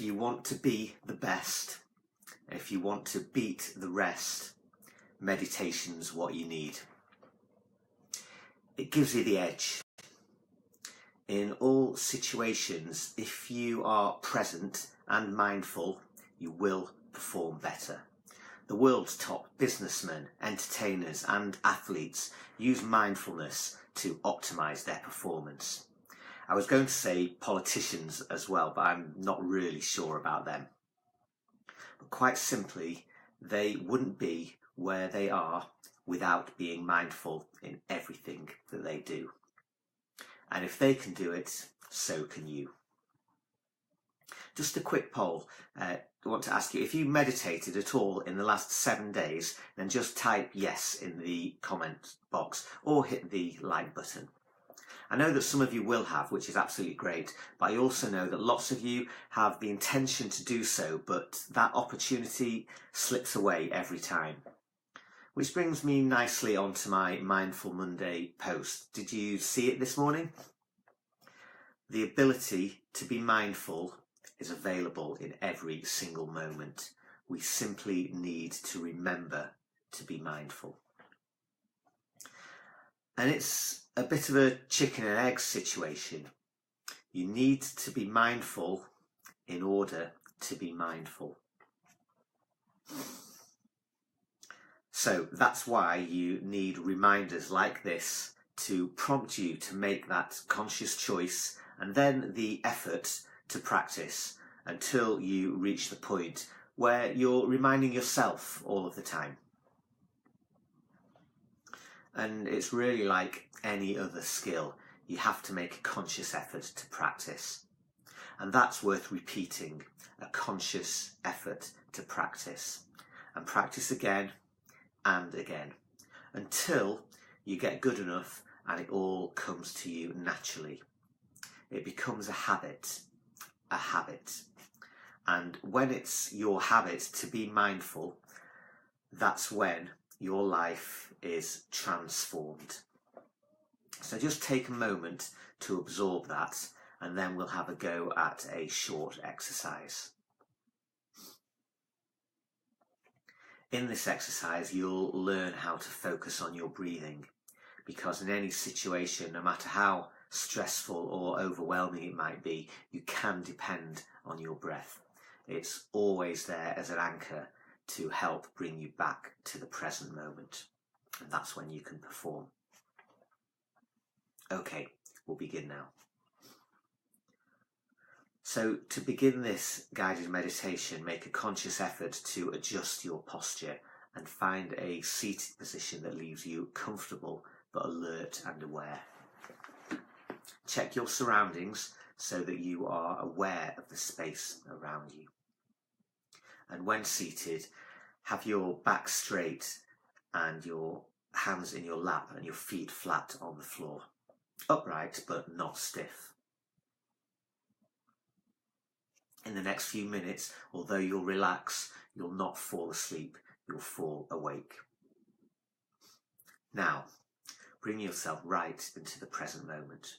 you want to be the best, if you want to beat the rest, meditation's what you need. It gives you the edge. In all situations, if you are present and mindful, you will perform better. The world's top businessmen, entertainers and athletes use mindfulness to optimize their performance. I was going to say politicians as well, but I'm not really sure about them. But quite simply, they wouldn't be where they are without being mindful in everything that they do. And if they can do it, so can you. Just a quick poll. I want to ask you, if you meditated at all in the last 7 days, then just type yes in the comment box or hit the like button. I know that some of you will have, which is absolutely great, but I also know that lots of you have the intention to do so, but that opportunity slips away every time. Which brings me nicely onto my Mindful Monday post. Did you see it this morning? The ability to be mindful is available in every single moment. We simply need to remember to be mindful. And it's a bit of a chicken and egg situation. You need to be mindful in order to be mindful. So that's why you need reminders like this to prompt you to make that conscious choice and then the effort to practice until you reach the point where you're reminding yourself all of the time. And it's really like any other skill. You have to make a conscious effort to practice. And that's worth repeating, a conscious effort to practice. And practice again and again, until you get good enough and it all comes to you naturally. It becomes a habit. And when it's your habit to be mindful, that's when your life is transformed. So just take a moment to absorb that, and then we'll have a go at a short exercise. In this exercise, you'll learn how to focus on your breathing, because in any situation, no matter how stressful or overwhelming it might be, you can depend on your breath. It's always there as an anchor to help bring you back to the present moment. And that's when you can perform. Okay, we'll begin now. So to begin this guided meditation, make a conscious effort to adjust your posture and find a seated position that leaves you comfortable but alert and aware. Check your surroundings so that you are aware of the space around you. And when seated, have your back straight and your hands in your lap and your feet flat on the floor. Upright but not stiff. In the next few minutes, although you'll relax, you'll not fall asleep, you'll fall awake. Now, bring yourself right into the present moment.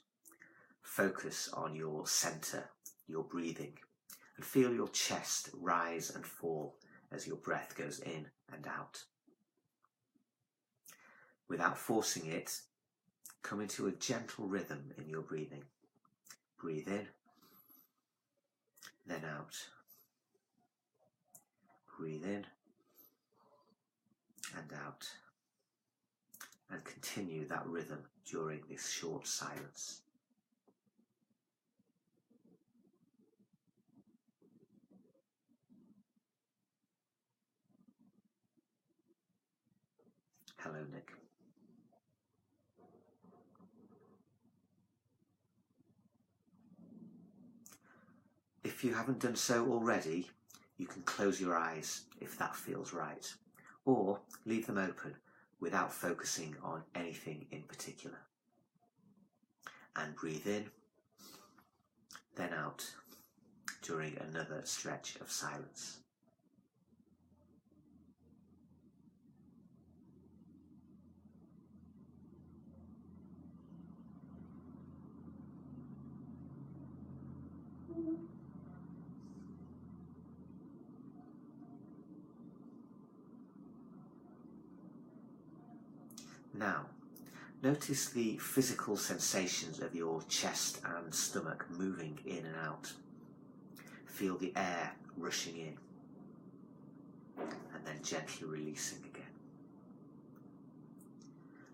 Focus on your centre, your breathing, and feel your chest rise and fall as your breath goes in and out. Without forcing it, come into a gentle rhythm in your breathing. Breathe in, then out. Breathe in and out. And continue that rhythm during this short silence. Hello, Nick. If you haven't done so already, you can close your eyes if that feels right, or leave them open without focusing on anything in particular. And breathe in, then out during another stretch of silence. Now, notice the physical sensations of your chest and stomach moving in and out. Feel the air rushing in and then gently releasing again.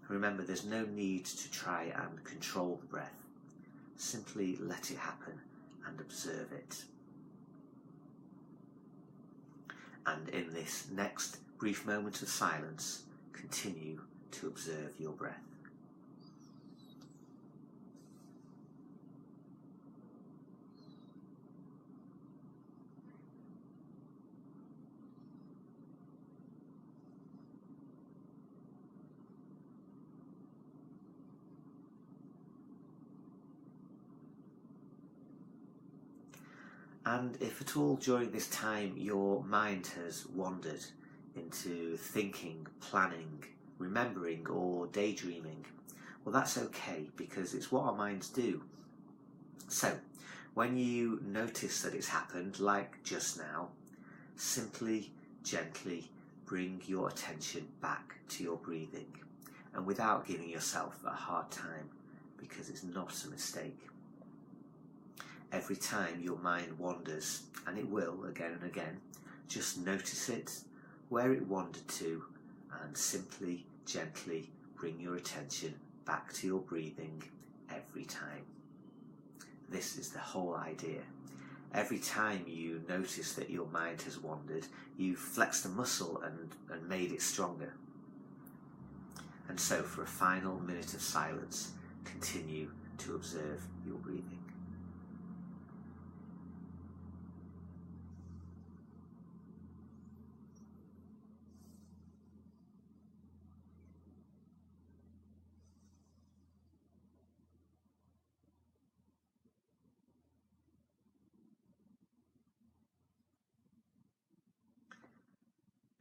Remember, there's no need to try and control the breath. Simply let it happen and observe it. And in this next brief moment of silence, continue to observe your breath. And if at all during this time your mind has wandered into thinking, planning, remembering or daydreaming, well, that's okay, because it's what our minds do. So when you notice that it's happened, like just now, simply, gently bring your attention back to your breathing, and without giving yourself a hard time, because it's not a mistake. Every time your mind wanders, and it will again and again, just notice it, where it wandered to, and simply, gently bring your attention back to your breathing every time. This is the whole idea. Every time you notice that your mind has wandered, you've flexed a muscle and made it stronger. And so for a final minute of silence, continue to observe your breathing.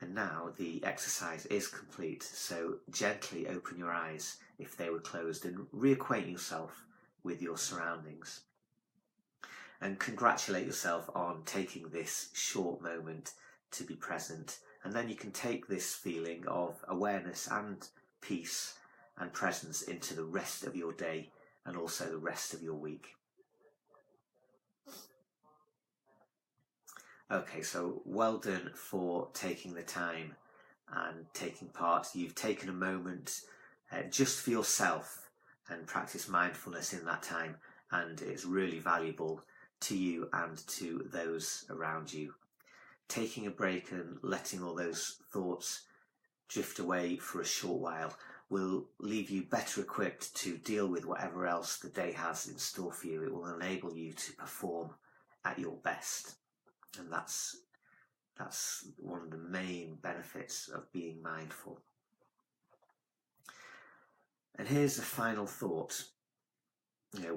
And now the exercise is complete, so gently open your eyes if they were closed and reacquaint yourself with your surroundings. And congratulate yourself on taking this short moment to be present, and then you can take this feeling of awareness and peace and presence into the rest of your day and also the rest of your week. Okay, so well done for taking the time and taking part. You've taken a moment just for yourself and practice mindfulness in that time, and it's really valuable to you and to those around you. Taking a break and letting all those thoughts drift away for a short while will leave you better equipped to deal with whatever else the day has in store for you. It will enable you to perform at your best. And that's one of the main benefits of being mindful. And here's the final thought.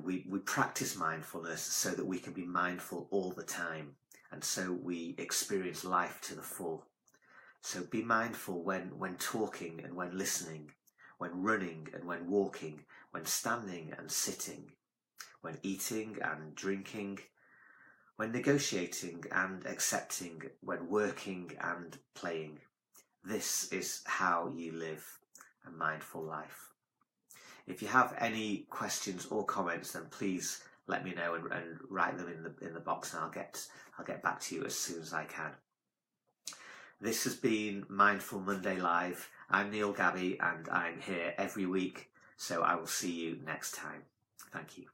We practice mindfulness so that we can be mindful all the time, and so we experience life to the full. So be mindful when talking and when listening, when running and when walking, when standing and sitting, when eating and drinking, when negotiating and accepting, when working and playing. This is how you live a mindful life. If you have any questions or comments, then please let me know and write them in the box, and I'll get back to you as soon as I can. This has been Mindful Monday Live. I'm Neil Gabby, and I'm here every week, so I will see you next time. Thank you.